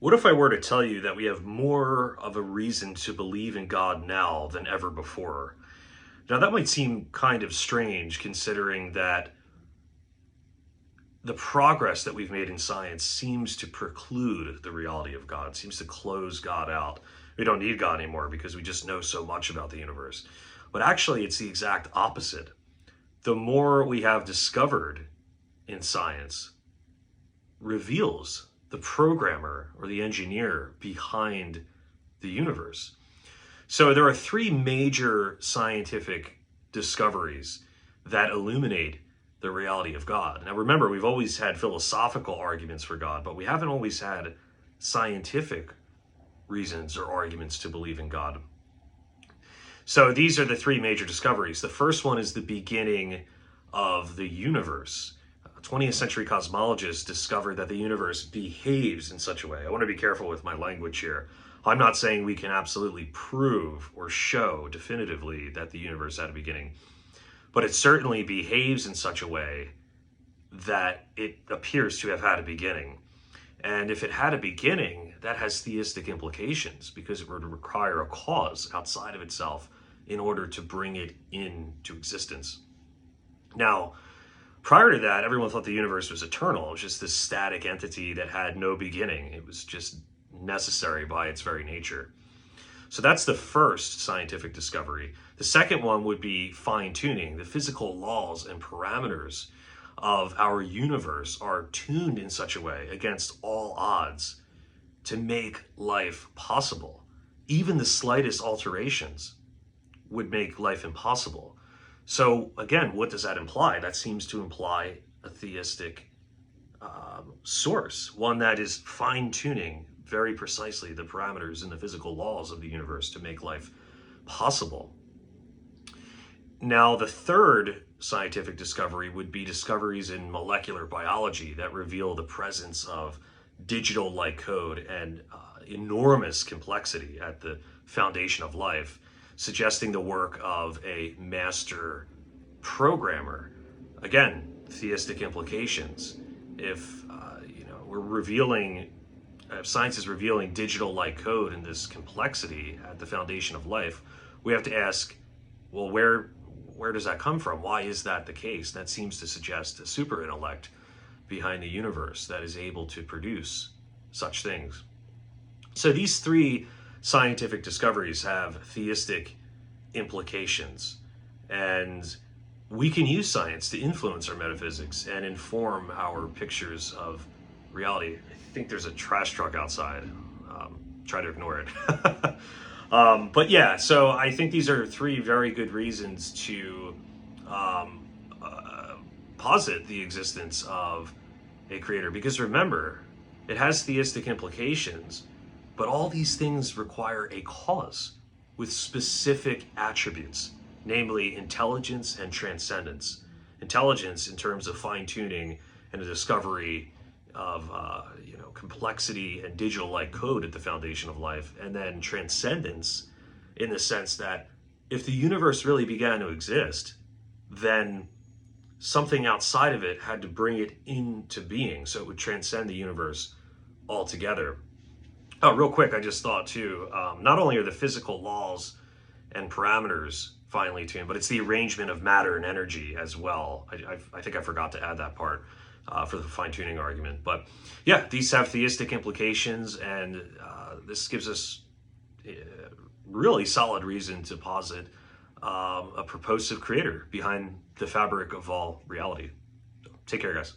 What if I were to tell you that we have more of a reason to believe in God now than ever before? Now, that might seem kind of strange considering that the progress that we've made in science seems to preclude the reality of God, seems to close God out. We don't need God anymore because we just know so much about the universe. But actually, it's the exact opposite. The more we have discovered in science reveals the programmer or the engineer behind the universe. So there are three major scientific discoveries that illuminate the reality of God. Now remember, we've always had philosophical arguments for God, but we haven't always had scientific reasons or arguments to believe in God. So these are the three major discoveries. The first one is the beginning of the universe. 20th century cosmologists discovered that the universe behaves in such a way. I want to be careful with my language here. I'm not saying we can absolutely prove or show definitively that the universe had a beginning, but it certainly behaves in such a way that it appears to have had a beginning. And if it had a beginning, that has theistic implications because it would require a cause outside of itself in order to bring it into existence. Now, prior to that, everyone thought the universe was eternal. It was just this static entity that had no beginning. It was just necessary by its very nature. So that's the first scientific discovery. The second one would be fine-tuning. The physical laws and parameters of our universe are tuned in such a way against all odds to make life possible. Even the slightest alterations would make life impossible. So again, what does that imply? That seems to imply a theistic source, one that is fine-tuning very precisely the parameters and the physical laws of the universe to make life possible. Now, the third scientific discovery would be discoveries in molecular biology that reveal the presence of digital-like code and enormous complexity at the foundation of life, suggesting the work of a master programmer. Again, theistic implications. If if science is revealing digital-like code and this complexity at the foundation of life, we have to ask, well, where does that come from? Why is that the case? That seems to suggest a super intellect behind the universe that is able to produce such things. So these three scientific discoveries have theistic implications, and we can use science to influence our metaphysics and inform our pictures of reality. I think there's a trash truck outside. Try to ignore it. But yeah, so I think these are three very good reasons to posit the existence of a creator. Because remember, it has theistic implications, but all these things require a cause with specific attributes, namely intelligence and transcendence. Intelligence in terms of fine-tuning and the discovery of complexity and digital-like code at the foundation of life, and then transcendence in the sense that if the universe really began to exist, then something outside of it had to bring it into being, so it would transcend the universe altogether. Oh, real quick, I just thought too, not only are the physical laws and parameters finely tuned, but it's the arrangement of matter and energy as well. I think I forgot to add that part for the fine-tuning argument. But yeah, these have theistic implications, and this gives us really solid reason to posit a purposive creator behind the fabric of all reality. So, take care, guys.